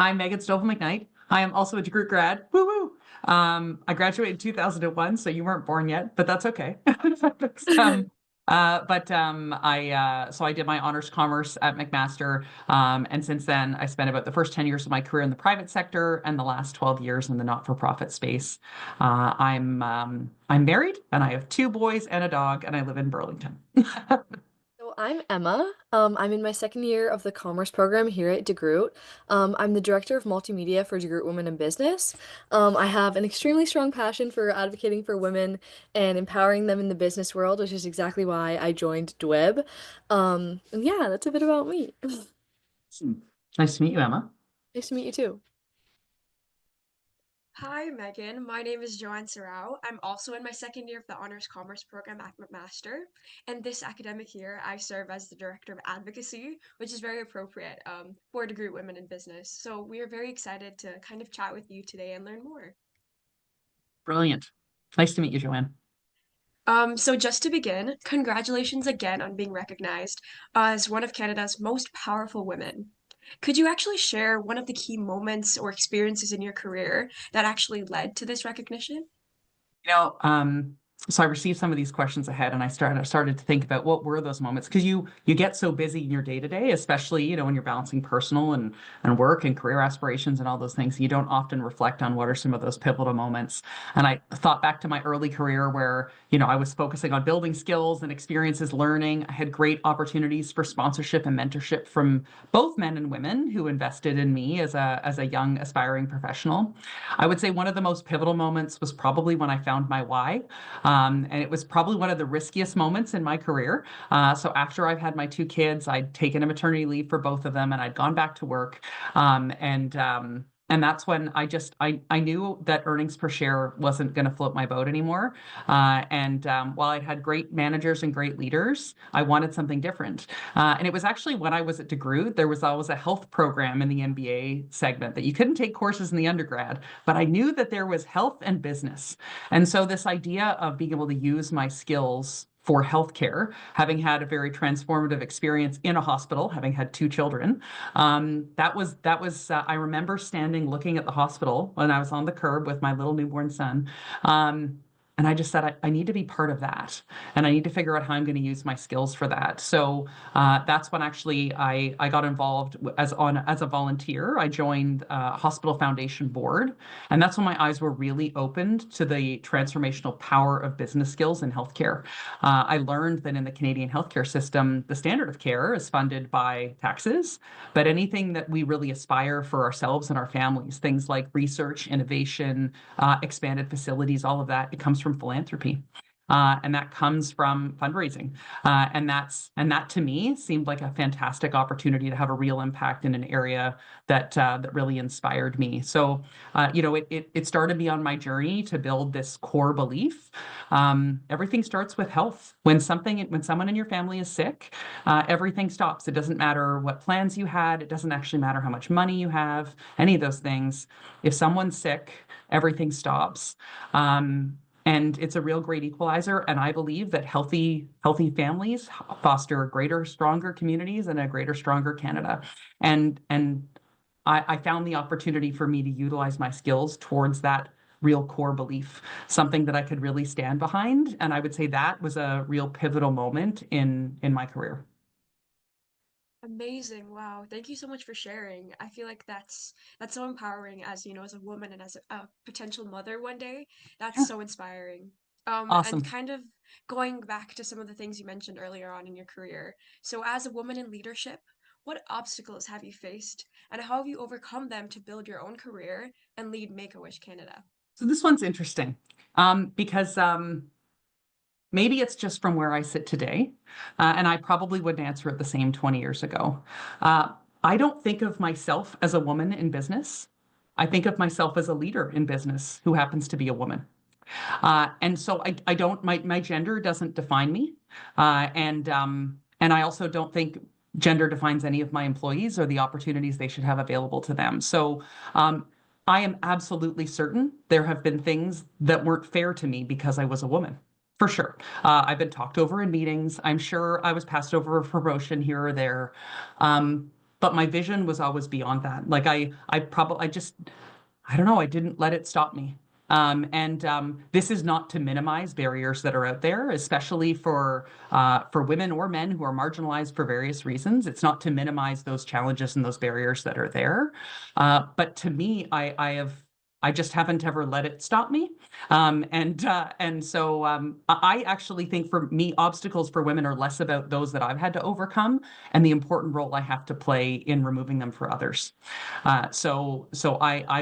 I'm Meaghan Stovel McKnight. I am also a DeGroote grad. Woo woo. I graduated in 2001, so you weren't born yet, but that's okay. um, I did my honors commerce at McMaster, and since then I spent about the first 10 years of my career in the private sector and the last 12 years in the not-for-profit space. I'm married and I have two boys and a dog, and I live in Burlington. So I'm Emma. I'm in my second year of the commerce program here at DeGroote. I'm the director of multimedia for DeGroote Women in Business. I have an extremely strong passion for advocating for women and empowering them in the business world, which is exactly why I joined DWEB. And yeah, that's a bit about me. Nice to meet you, Emma. Nice to meet you too. Hi, Megan. My name is Joann Serrao. I'm also in my second year of the Honors Commerce program at McMaster. And this academic year, I serve as the Director of Advocacy, which is very appropriate for DeGroote Women in Business. So we are very excited to kind of chat with you today and learn more. Brilliant. Nice to meet you, Joanne. So just to begin, congratulations again on being recognized as one of Canada's most powerful women. Could you actually share one of the key moments or experiences in your career that actually led to this recognition? You know, so I received some of these questions ahead, and I started to think about what were those moments, because you get so busy in your day to day, especially when you're balancing personal and work and career aspirations and all those things. You don't often reflect on what are some of those pivotal moments. And I thought back to my early career where I was focusing on building skills and experiences, learning. I had great opportunities for sponsorship and mentorship from both men and women who invested in me as a young aspiring professional. I would say one of the most pivotal moments was probably when I found my why. And it was probably one of the riskiest moments in my career. So after I've had my two kids, I'd taken a maternity leave for both of them and I'd gone back to work. And that's when I knew that earnings per share wasn't going to float my boat anymore. And while I'd had great managers and great leaders, I wanted something different. And it was actually when I was at DeGroote, there was always a health program in the MBA segment that you couldn't take courses in the undergrad, but I knew that there was health and business. And so this idea of being able to use my skills for healthcare, having had a very transformative experience in a hospital, having had two children, I remember standing looking at the hospital when I was on the curb with my little newborn son. And I just said, I need to be part of that. And I need to figure out how I'm going to use my skills for that. So that's when actually I got involved as a volunteer. I joined Hospital Foundation Board. And that's when my eyes were really opened to the transformational power of business skills in healthcare. I learned that in the Canadian healthcare system, the standard of care is funded by taxes, but anything that we really aspire for ourselves and our families, things like research, innovation, expanded facilities, all of that, it comes from philanthropy. And that comes from fundraising. And that to me seemed like a fantastic opportunity to have a real impact in an area that really inspired me. So, it started me on my journey to build this core belief. Everything starts with health. When someone in your family is sick, everything stops. It doesn't matter what plans you had. It doesn't actually matter how much money you have, any of those things. If someone's sick, everything stops. And it's a real great equalizer. And I believe that healthy families foster greater, stronger communities and a greater, stronger Canada. And I found the opportunity for me to utilize my skills towards that real core belief, something that I could really stand behind. And I would say that was a real pivotal moment in my career. Amazing. Wow. Thank you so much for sharing. I feel like that's so empowering as, as a woman and as a potential mother one day. That's Yeah. so inspiring. And Awesome. kind of going back to some of the things you mentioned earlier on in your career. So as a woman in leadership, what obstacles have you faced and how have you overcome them to build your own career and lead Make-A-Wish Canada? So this one's interesting because maybe it's just from where I sit today, and I probably wouldn't answer it the same 20 years ago. Uh, I don't think of myself as a woman in business. I think of myself as a leader in business who happens to be a woman. And so I don't, my gender doesn't define me. And I also don't think gender defines any of my employees or the opportunities they should have available to them. So I am absolutely certain there have been things that weren't fair to me because I was a woman. For sure. I've been talked over in meetings. I'm sure I was passed over for promotion here or there. Um, but my vision was always beyond that. Like I don't know, I didn't let it stop me. This is not to minimize barriers that are out there, especially for women or men who are marginalized for various reasons. It's not to minimize those challenges and those barriers that are there. But to me, I just haven't ever let it stop me. I actually think for me, obstacles for women are less about those that I've had to overcome and the important role I have to play in removing them for others. I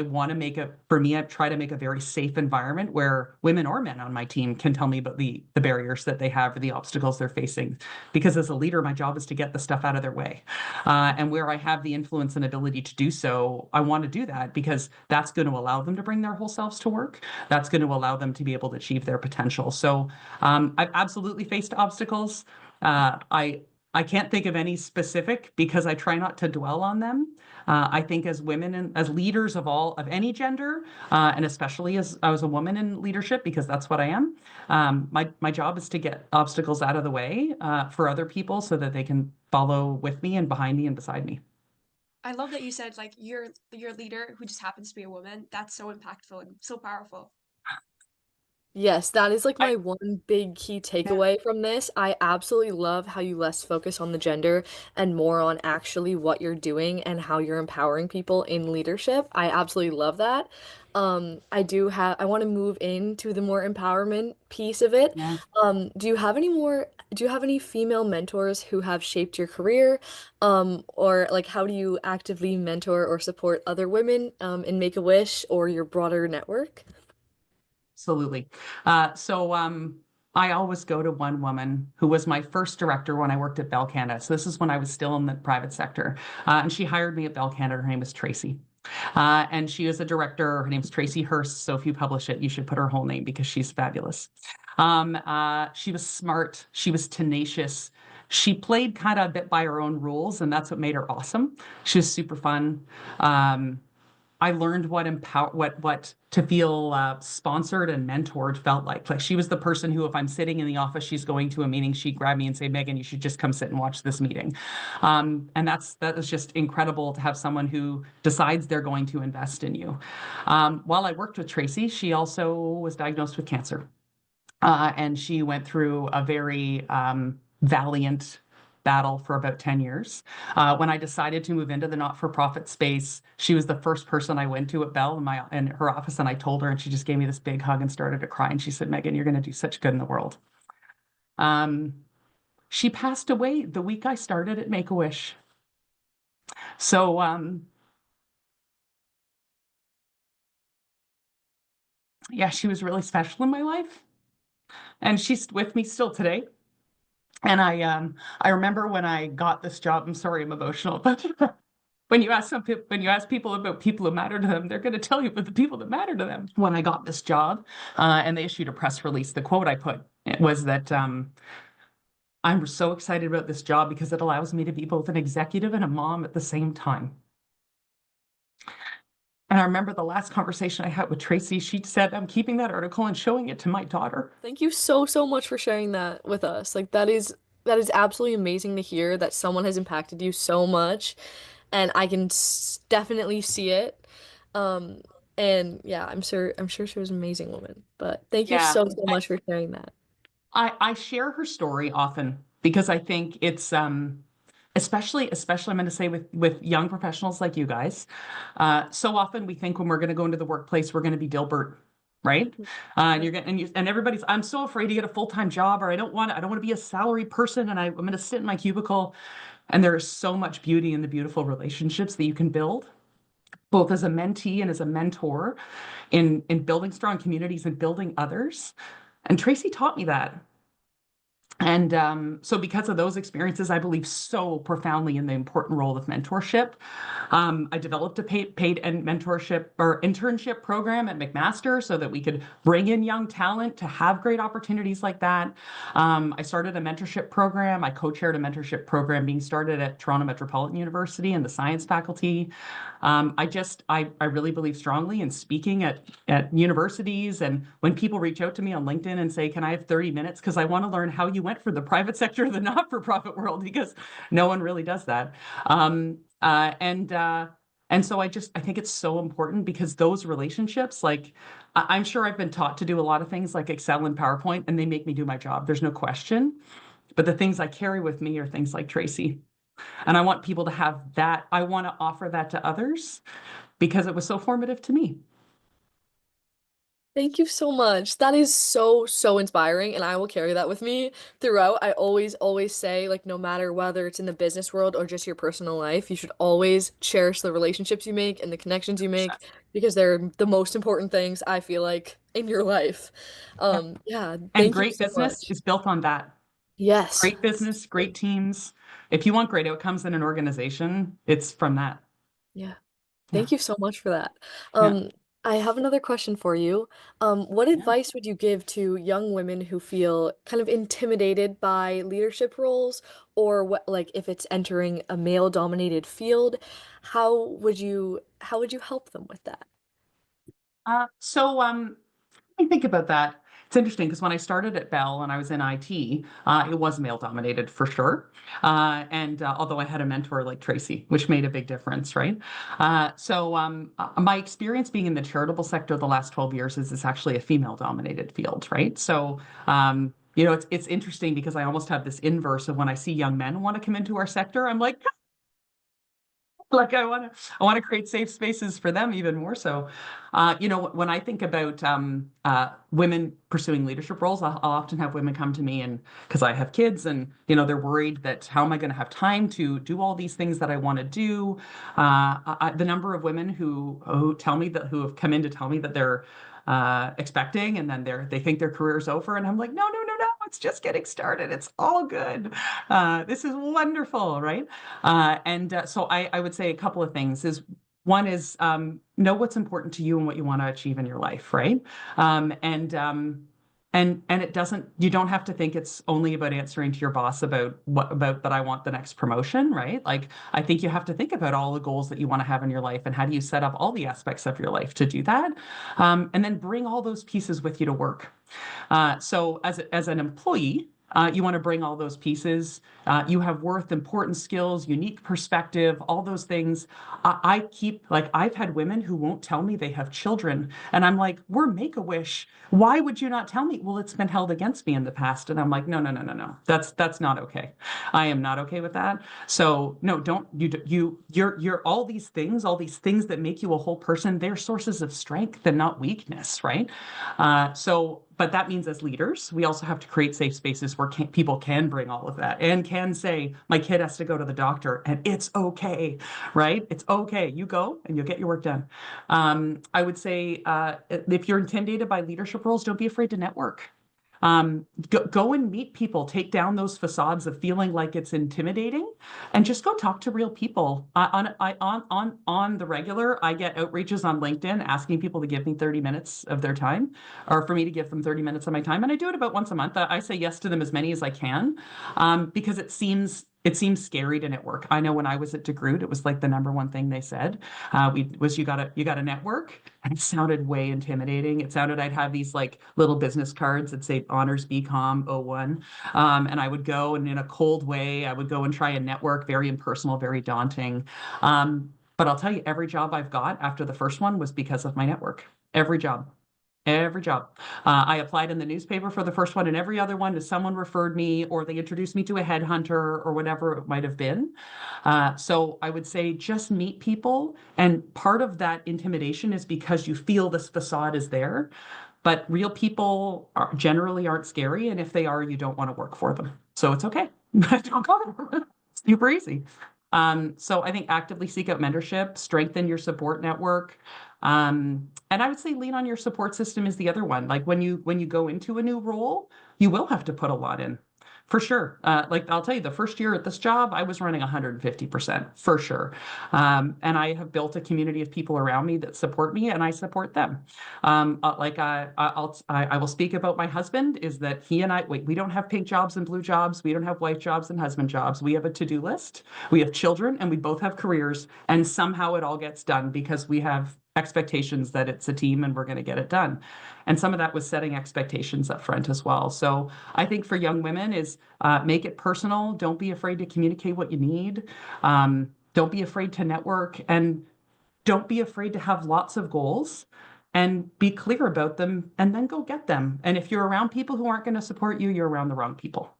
want to for me, I try to make a very safe environment where women or men on my team can tell me about the barriers that they have or the obstacles they're facing. Because as a leader, my job is to get the stuff out of their way. And where I have the influence and ability to do so, I want to do that because that's going to allow them to bring their whole selves to work. That's going to allow them to be able to achieve their potential. So I've absolutely faced obstacles. I can't think of any specific because I try not to dwell on them. I think as women and as leaders of any gender, and especially as I was a woman in leadership, because that's what I am, my job is to get obstacles out of the way for other people so that they can follow with me and behind me and beside me. I love that you said like your leader who just happens to be a woman. That's so impactful and so powerful. Yes, that is like I, my one big key takeaway from this. I absolutely love how you less focus on the gender and more on actually what you're doing and how you're empowering people in leadership. I absolutely love that. I want to move into the more empowerment piece of it. yeah. Do you have any female mentors who have shaped your career? Or like how do you actively mentor or support other women in Make-A-Wish or your broader network? Absolutely. I always go to one woman who was my first director when I worked at Bell Canada. So this is when I was still in the private sector. And she hired me at Bell Canada. Her name is Tracy. And she is a director. Her name's Tracy Hurst. So if you publish it, you should put her whole name because she's fabulous. She was smart. She was tenacious. She played kind of a bit by her own rules, and that's what made her awesome. She was super fun. I learned what to feel sponsored and mentored felt like. Like she was the person who, if I'm sitting in the office, she's going to a meeting, she'd grab me and say, "Meaghan, you should just come sit and watch this meeting." And that is just incredible to have someone who decides they're going to invest in you. While I worked with Tracy, she also was diagnosed with cancer. And she went through a very valiant battle for about 10 years. When I decided to move into the not-for-profit space, she was the first person I went to at Bell in her office, and I told her, and she just gave me this big hug and started to cry. And she said, "Meaghan, you're going to do such good in the world." Um, she passed away the week I started at Make-A-Wish. So yeah, she was really special in my life, and she's with me still today. And I remember when I got this job, I'm sorry, I'm emotional, but when you ask people about people who matter to them, they're going to tell you about the people that matter to them. When I got this job, and they issued a press release, the quote I put it was that I'm so excited about this job because it allows me to be both an executive and a mom at the same time. And I remember the last conversation I had with Tracy, she said, "I'm keeping that article and showing it to my daughter." Thank you so, so much for sharing that with us. Like that is absolutely amazing to hear that someone has impacted you so much, and I can definitely see it. Um, and yeah, I'm sure she was an amazing woman. But thank you Yeah. so, so much for sharing that. I share her story often because I think it's especially I'm going to say with young professionals like you guys. So often we think when we're going to go into the workplace, we're going to be Dilbert, right? And Right. you're getting and everybody's I'm so afraid to get a full-time job, or I don't want to be a salary person, and I'm going to sit in my cubicle. And there is so much beauty in the beautiful relationships that you can build, both as a mentee and as a mentor, in building strong communities and building others. And Tracy taught me that. And so because of those experiences, I believe so profoundly in the important role of mentorship. I developed a paid and mentorship or internship program at McMaster so that we could bring in young talent to have great opportunities like that. I started a mentorship program. I co-chaired a mentorship program being started at Toronto Metropolitan University in the science faculty. I really believe strongly in speaking at universities. And when people reach out to me on LinkedIn and say, "Can I have 30 minutes? Because I want to learn how you went from the private sector to the not-for-profit world," because no one really does that. Uh, and uh, and so I think it's so important because those relationships, like I'm sure I've been taught to do a lot of things like Excel and PowerPoint, and they make me do my job. There's no question. But the things I carry with me are things like Tracy. And I want people to have that. I want to offer that to others because it was so formative to me. Thank you so much. That is so, so inspiring, and I will carry that with me throughout. I always, always say, like, no matter whether it's in the business world or just your personal life, you should always cherish the relationships you make and the connections you make because they're the most important things I feel like in your life. Yeah. Yeah, And thank you great so business much. is built on that. Yes. Great business, great teams. If you want great outcomes in an organization, it's from that. Yeah. Yeah. Thank you so much for that. Yeah. Um, I have another question for you. What Yeah. advice would you give to young women who feel kind of intimidated by leadership roles, or what, like if it's entering a male-dominated field, how would you help them with that? I think about that. It's interesting because when I started at Bell and I was in IT, it was male dominated for sure. And although I had a mentor like Tracy, which made a big difference, right? My experience being in the charitable sector the last 12 years is it's actually a female dominated field, right? It's interesting because I almost have this inverse of when I see young men want to come into our sector, I'm like, like I want to create safe spaces for them even more so. When I think about women pursuing leadership roles, I'll often have women come to me and because I have kids and they're worried that how am I going to have time to do all these things that I want to do. The number of women who tell me that who have come in to tell me that they're expecting and then they think their career is over and I'm like no no no no, it's just getting started, it's all good. This is wonderful, right? So I would say a couple of things is one is know what's important to you and what you want to achieve in your life, right? Um, and um, and it doesn't, you don't have to think it's only about answering to your boss about what about that I want the next promotion, right? Like I think you have to think about all the goals that you want to have in your life and how do you set up all the aspects of your life to do that. And then bring all those pieces with you to work. As an employee, you want to bring all those pieces. You have worth, important skills, unique perspective, all those things. I've had women who won't tell me they have children. And I'm like, we're Make-A-Wish. Why would you not tell me? Well, it's been held against me in the past. And I'm like, no, no, no, no, no. That's not okay. I am not okay with that. So no, don't you're all these things that make you a whole person, they're sources of strength and not weakness, right? But that means as leaders, we also have to create safe spaces where people can bring all of that and can say, my kid has to go to the doctor and it's okay, right? It's okay. You go and you'll get your work done. I would say if you're intimidated by leadership roles, don't be afraid to network. Go and meet people, take down those facades of feeling like it's intimidating, and just go talk to real people. On the regular, I get outreaches on LinkedIn asking people to give me 30 minutes of their time, or for me to give them 30 minutes of my time, and I do it about once a month. I say yes to them as many as I can, because it seems scary to network. I know when I was at DeGroote, it was like the number one thing they said. You got to network, and it sounded way intimidating. It sounded I'd have these like little business cards that say honors BCom '01, and I would go and in a cold way, I would go and try and network, very impersonal, very daunting. But I'll tell you, every job I've got after the first one was because of my network. Every job. Every job. I applied in the newspaper for the first one, and every other one is someone referred me or they introduced me to a headhunter or whatever it might have been. So I would say just meet people. And part of that intimidation is because you feel this facade is there. But real people generally aren't scary. And if they are, you don't want to work for them. So it's okay. Don't go there. It's super easy. So I think actively seek out mentorship, strengthen your support network. And I would say lean on your support system is the other one. Like when you go into a new role, you will have to put a lot in. For sure. Like I'll tell you, the first year at this job, I was running 150% for sure. And I have built a community of people around me that support me and I support them. I will speak about my husband is that he and we don't have pink jobs and blue jobs. We don't have wife jobs and husband jobs. We have a to-do list. We have children and we both have careers and somehow it all gets done because we have expectations that it's a team and we're going to get it done. And some of that was setting expectations up front as well. So I think for young women is make it personal. Don't be afraid to communicate what you need. Don't be afraid to network, and don't be afraid to have lots of goals and be clear about them and then go get them. And if you're around people who aren't going to support you, you're around the wrong people.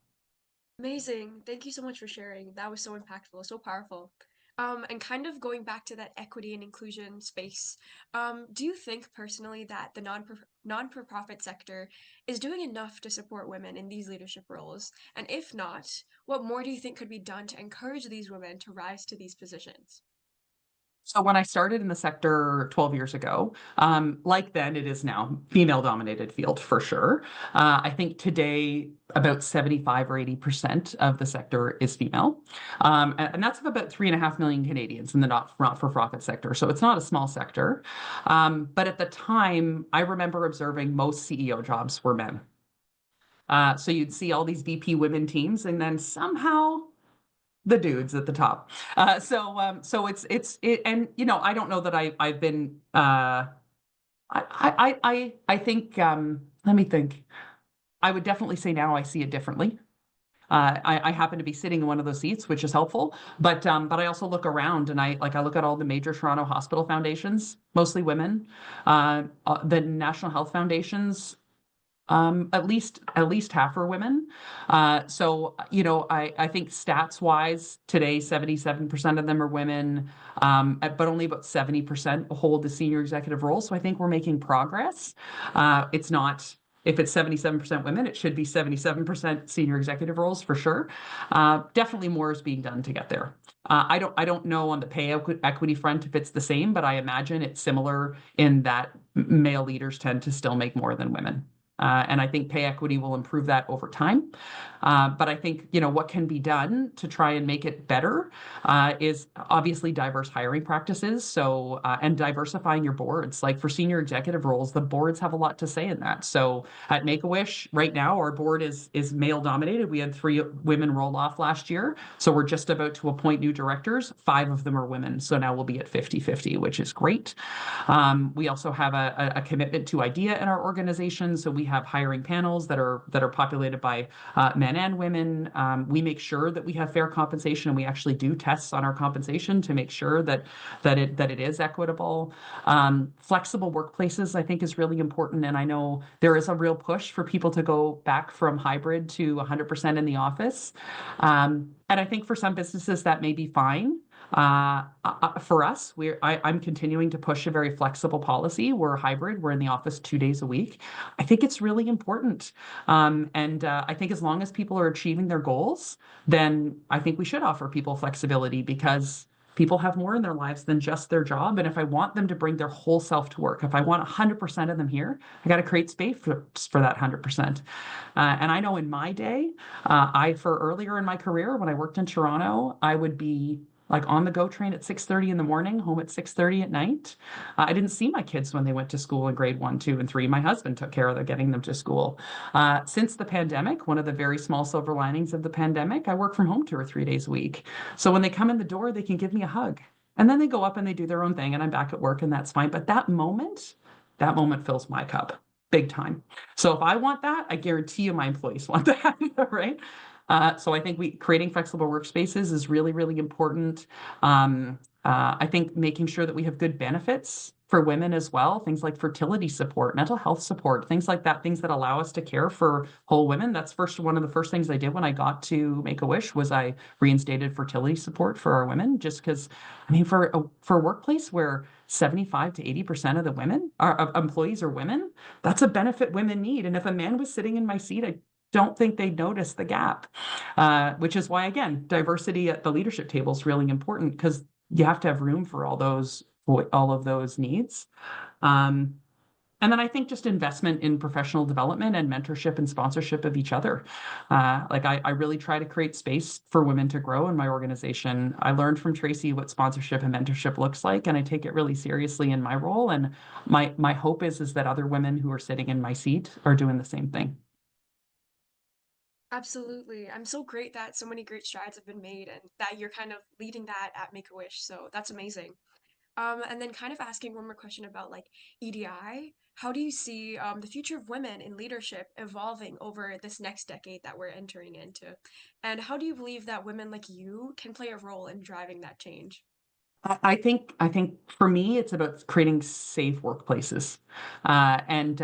Amazing. Thank you so much for sharing. That was so impactful, so powerful. And kind of going back to that equity and inclusion space, do you think personally that the non-for-profit sector is doing enough to support women in these leadership roles? And if not, what more do you think could be done to encourage these women to rise to these positions? So when I started in the sector 12 years ago, like then it is now, female dominated field for sure. I think today about 75 or 80% of the sector is female. And that's of about 3.5 million Canadians in the not-for-profit sector. So it's not a small sector. But at the time, I remember observing most CEO jobs were men. So you'd see all these VP women teams, and then somehow the dudes at the top. So and I don't know that I've been. I think. Let me think. I would definitely say now I see it differently. I happen to be sitting in one of those seats, which is helpful. But I also look around, and I look at all the major Toronto hospital foundations, mostly women. The National Health Foundations, at least half are women. I think stats wise today, 77% of them are women, but only about 70% hold the senior executive role. So I think we're making progress. It's not, if it's 77% women, it should be 77% senior executive roles for sure. Definitely more is being done to get there. I don't know on the pay equity front if it's the same, but I imagine it's similar in that male leaders tend to still make more than women. And I think pay equity will improve that over time. But I think, what can be done to try and make it better is obviously diverse hiring practices. So, and diversifying your boards. Like for senior executive roles, the boards have a lot to say in that. So at Make-A-Wish right now, our board is male dominated. We had 3 women roll off last year. So we're just about to appoint new directors. 5 of them are women. So now we'll be at 50-50, which is great. We also have a commitment to IDEA in our organization. So we have hiring panels that are populated by men and women. We make sure that we have fair compensation, and we actually do tests on our compensation to make sure that it is equitable. Flexible workplaces, I think, is really important, and I know there is a real push for people to go back from hybrid to 100% in the office. And I think for some businesses that may be fine. For us, I'm continuing to push a very flexible policy. We're hybrid. We're in the office 2 days a week. I think it's really important. And I think as long as people are achieving their goals, then I think we should offer people flexibility, because people have more in their lives than just their job. And if I want them to bring their whole self to work, if I want 100% of them here, I got to create space for that 100%. And I know in my day, for earlier in my career, when I worked in Toronto, I would be like on the GO train at 6:30 in the morning, home at 6:30 at night. I didn't see my kids when they went to school in grade 1, 2, and 3. My husband took care of getting them to school. Since the pandemic, one of the very small silver linings of the pandemic, I work from home 2 or 3 days a week. So when they come in the door, they can give me a hug. And then they go up and they do their own thing, and I'm back at work, and that's fine. But that moment fills my cup big time. So if I want that, I guarantee you my employees want that, right? So I think creating flexible workspaces is really, really important. I think making sure that we have good benefits for women as well, things like fertility support, mental health support, things like that, things that allow us to care for whole women. That's one of the first things I did when I got to Make-A-Wish was I reinstated fertility support for our women, just because, I mean, for a workplace where 75 to 80% of the employees are women, that's a benefit women need. And if a man was sitting in my seat, I don't think they'd notice the gap, which is why, again, diversity at the leadership table is really important, because you have to have room for all of those needs. And then I think just investment in professional development and mentorship and sponsorship of each other. I really try to create space for women to grow in my organization. I learned from Tracy what sponsorship and mentorship looks like, and I take it really seriously in my role. And my hope is that other women who are sitting in my seat are doing the same thing. Absolutely. I'm so great that so many great strides have been made and that you're kind of leading that at Make-A-Wish. So that's amazing. And then kind of asking one more question about like EDI. How do you see the future of women in leadership evolving over this next decade that we're entering into? And how do you believe that women like you can play a role in driving that change? I think for me, it's about creating safe workplaces, and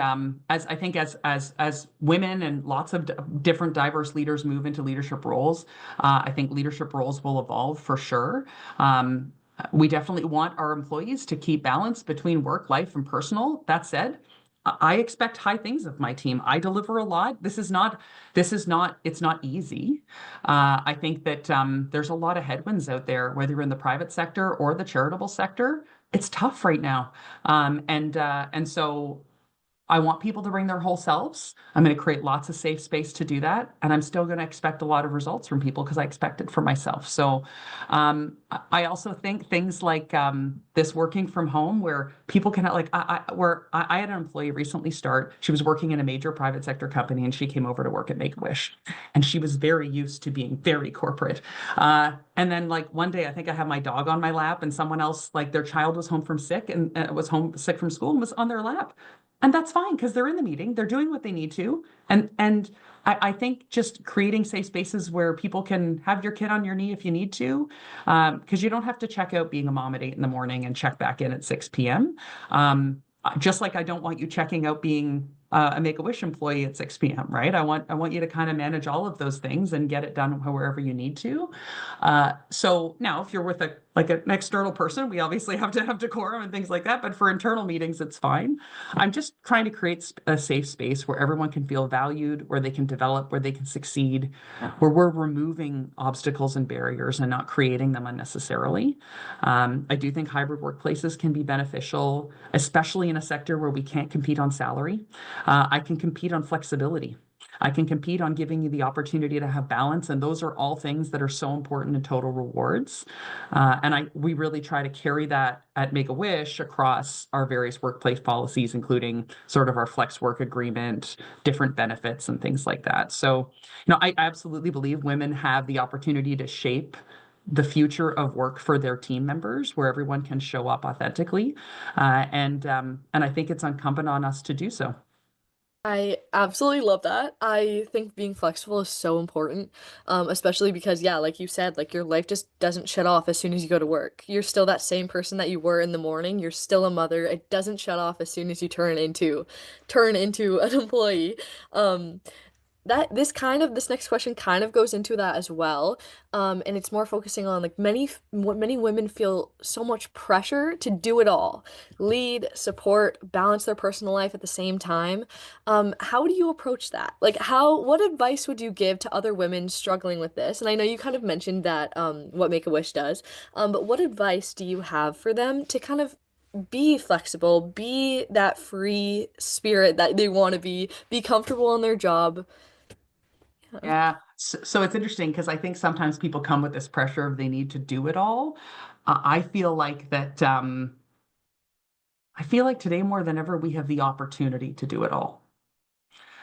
as I think as women and lots of different diverse leaders move into leadership roles, I think leadership roles will evolve for sure. Um, we definitely want our employees to keep balance between work, life, and personal. That said, I expect high things of my team. I deliver a lot. It's not easy. I think that there's a lot of headwinds out there, whether you're in the private sector or the charitable sector. It's tough right now. And so I want people to bring their whole selves. I'm going to create lots of safe space to do that. And I'm still going to expect a lot of results from people because I expect it for myself. So I also think things like this working from home where people can like, I had an employee recently start. She was working in a major private sector company and she came over to work at Make-A-Wish. And she was very used to being very corporate. And then like one day, I think I had my dog on my lap and someone else, like their child was home from sick and was home sick from school and was on their lap. And that's fine because they're in the meeting, they're doing what they need to. And I think just creating safe spaces where people can have your kid on your knee if you need to, because you don't have to check out being a mom at 8 in the morning and check back in at 6 p.m. Just like I don't want you checking out being a Make-A-Wish employee at 6 p.m., right? I want you to kind of manage all of those things and get it done wherever you need to. So now if you're with an external person, we obviously have to have decorum and things like that. But for internal meetings, it's fine. I'm just trying to create a safe space where everyone can feel valued, where they can develop, where they can succeed, where we're removing obstacles and barriers and not creating them unnecessarily. I do think hybrid workplaces can be beneficial, especially in a sector where we can't compete on salary. I can compete on flexibility. I can compete on giving you the opportunity to have balance, and those are all things that are so important in total rewards. And we really try to carry that at Make-A-Wish across our various workplace policies, including sort of our flex work agreement, different benefits, and things like that. So, I absolutely believe women have the opportunity to shape the future of work for their team members, where everyone can show up authentically, and I think it's incumbent on us to do so. I absolutely love that. I think being flexible is so important, especially because, yeah, like you said, like your life just doesn't shut off as soon as you go to work. You're still that same person that you were in the morning. You're still a mother. It doesn't shut off as soon as you turn into an employee. Um, that this next question kind of goes into that as well, and it's more focusing on like what many women feel so much pressure to do it all, lead, support, balance their personal life at the same time. How do you approach that? Like, what advice would you give to other women struggling with this? And I know you kind of mentioned that what Make-A-Wish does, but what advice do you have for them to kind of be flexible, be that free spirit that they want to be comfortable in their job? Yeah. Yeah. So it's interesting because I think sometimes people come with this pressure of they need to do it all. I feel like that. I feel like today more than ever we have the opportunity to do it all.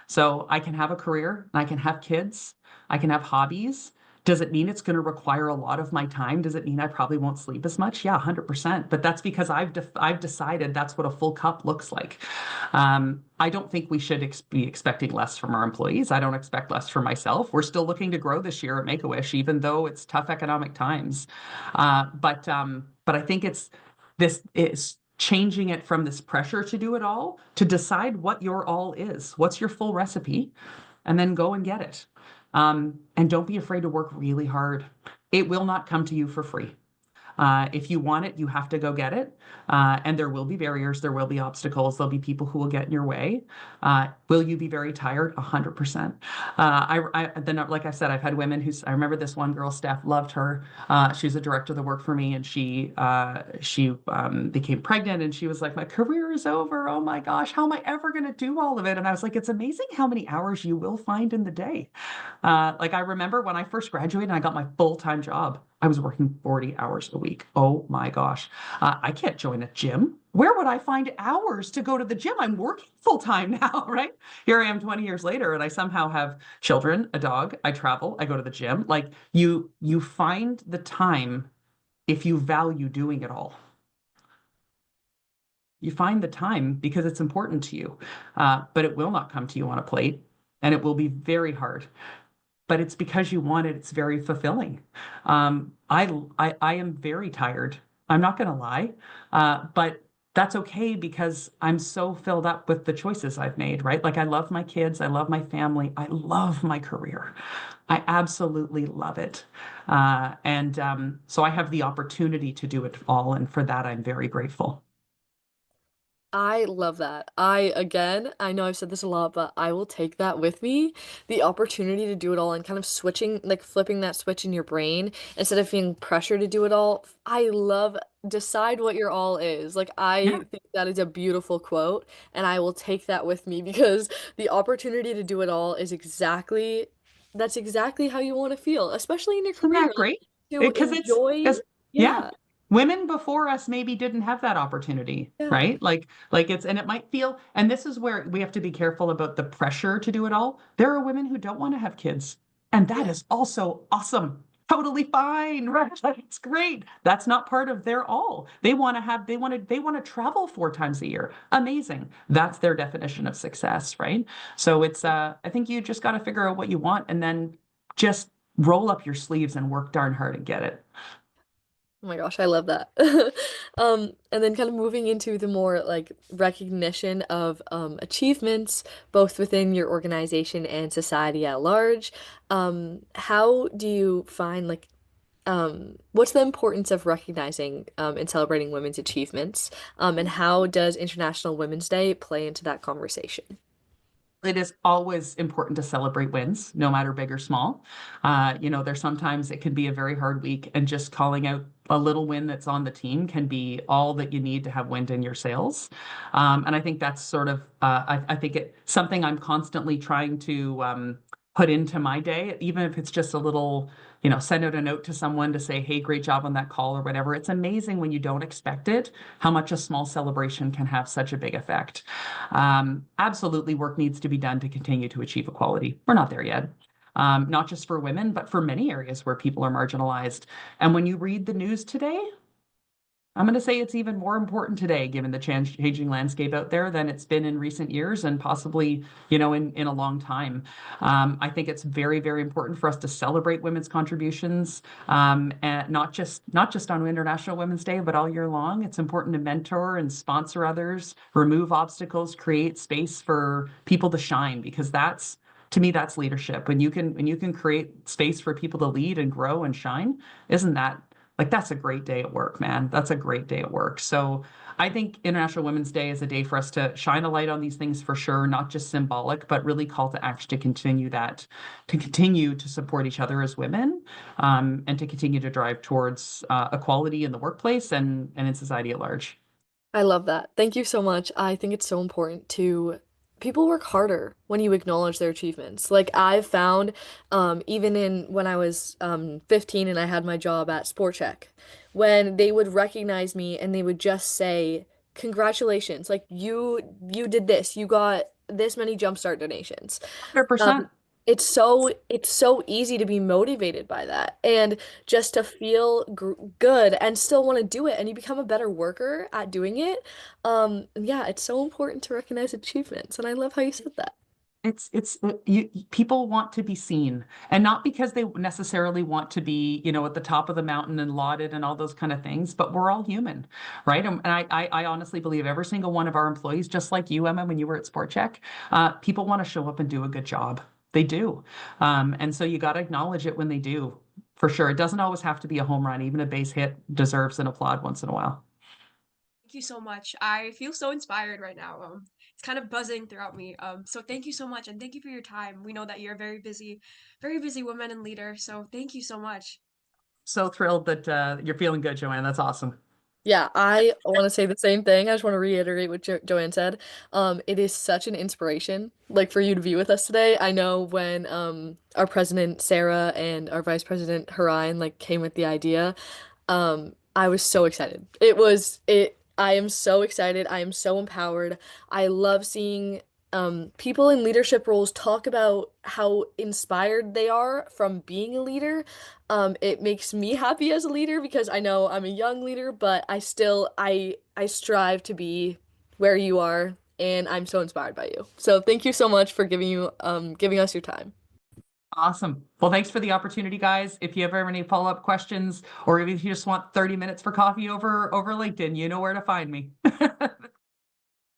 So I can have a career, I can have kids, I can have hobbies. Does it mean it's going to require a lot of my time? Does it mean I probably won't sleep as much? Yeah, 100%. But that's because I've decided that's what a full cup looks like. I don't think we should be expecting less from our employees. I don't expect less from myself. We're still looking to grow this year at Make-A-Wish, even though it's tough economic times. But I think this is changing it from this pressure to do it all to decide what your all is. What's your full recipe? And then go and get it. And don't be afraid to work really hard. It will not come to you for free. If you want it, you have to go get it. And there will be barriers, there will be obstacles, there'll be people who will get in your way. Will you be very tired? 100%. Then, like I said, I've had women I remember this one girl, Steph, loved her. She's a director that worked for me, and she became pregnant, and she was like, "My career is over. Oh my gosh, how am I ever going to do all of it?" And I was like, "It's amazing how many hours you will find in the day." Like I remember when I first graduated and I got my full-time job, I was working 40 hours a week. Oh my gosh. I can't join a gym. Where would I find hours to go to the gym? I'm working full time now, right? Here I am 20 years later, and I somehow have children, a dog, I travel, I go to the gym. Like you find the time if you value doing it all. You find the time because it's important to you, but it will not come to you on a plate, and it will be very hard. But it's because you want it. It's very fulfilling. I am very tired. I'm not going to lie, but that's okay because I'm so filled up with the choices I've made, right? Like I love my kids, I love my family, I love my career. I absolutely love it. So I have the opportunity to do it all, and for that, I'm very grateful. I love that. Again, I know I've said this a lot, but I will take that with me. The opportunity to do it all and kind of switching, like flipping that switch in your brain instead of feeling pressure to do it all. I love decide what your all is. Like, Yeah, I think that is a beautiful quote, and I will take that with me because the opportunity to do it all is that's exactly how you want to feel, especially in your isn't career. that Like, great? to Because enjoy, yeah, yeah, women before us maybe didn't have that opportunity, yeah, right? And it might feel, and this is where we have to be careful about the pressure to do it all. There are women who don't want to have kids, and that yeah. is also awesome. Totally fine, right? Like, it's great. That's not part of their all. They want to travel 4 times a year. Amazing. That's their definition of success, right? So I think you just got to figure out what you want and then just roll up your sleeves and work darn hard and get it. Oh my gosh, I love that. And then kind of moving into the more like recognition of achievements, both within your organization and society at large. How do you find like what's the importance of recognizing and celebrating women's achievements? And how does International Women's Day play into that conversation? It is always important to celebrate wins, no matter big or small. There's sometimes it can be a very hard week, and just calling out a little win that's on the team can be all that you need to have wind in your sails. And I think that's sort of, I think it's something I'm constantly trying to put into my day, even if it's just a little, send out a note to someone to say, hey, great job on that call or whatever. It's amazing when you don't expect it, how much a small celebration can have such a big effect. Absolutely, work needs to be done to continue to achieve equality. We're not there yet. Not just for women, but for many areas where people are marginalized. And when you read the news today, I'm going to say it's even more important today, given the changing landscape out there than it's been in recent years and possibly, in a long time. I think it's very, very important for us to celebrate women's contributions, and not just on International Women's Day, but all year long. It's important to mentor and sponsor others, remove obstacles, create space for people to shine, because to me, that's leadership. When you can create space for people to lead and grow and shine, isn't that like that's a great day at work, man. That's a great day at work. So I think International Women's Day is a day for us to shine a light on these things for sure, not just symbolic, but really call to action to continue to support each other as women, and to continue to drive towards equality in the workplace and in society at large. I love that. Thank you so much. I think it's so important to people work harder when you acknowledge their achievements. Like I've found, even in when I was 15 and I had my job at Sport Check, when they would recognize me and they would just say, "Congratulations! Like you did this. You got this many Jumpstart donations." Um, 100%. it's so easy to be motivated by that and just to feel gr good and still want to do it and you become a better worker at doing it. Yeah, it's so important to recognize achievements and I love how you said that. People want to be seen, and not because they necessarily want to be, at the top of the mountain and lauded and all those kind of things, but we're all human, right? And I honestly believe every single one of our employees, just like you, Emma, when you were at Sport Check, people want to show up and do a good job. They do. And so you got to acknowledge it when they do, for sure. It doesn't always have to be a home run. Even a base hit deserves an applaud once in a while. Thank you so much. I feel so inspired right now. It's kind of buzzing throughout me. So thank you so much, and thank you for your time. We know that you're a very busy woman and leader. So thank you so much. So thrilled that you're feeling good, Joanne. That's awesome. Yeah, I want to say the same thing. I just want to reiterate what Joanne said. It is such an inspiration, like for you to be with us today. I know when our president Sarah and our vice president Harian like came with the idea, I was so excited. I am so excited. I am so empowered. I love seeing people in leadership roles talk about how inspired they are from being a leader. It makes me happy as a leader because I know I'm a young leader, but I strive to be where you are, and I'm so inspired by you. So thank you so much for giving us your time. Awesome. Well, thanks for the opportunity, guys. If you ever have any follow-up questions, or if you just want 30 minutes for coffee over LinkedIn, you know where to find me.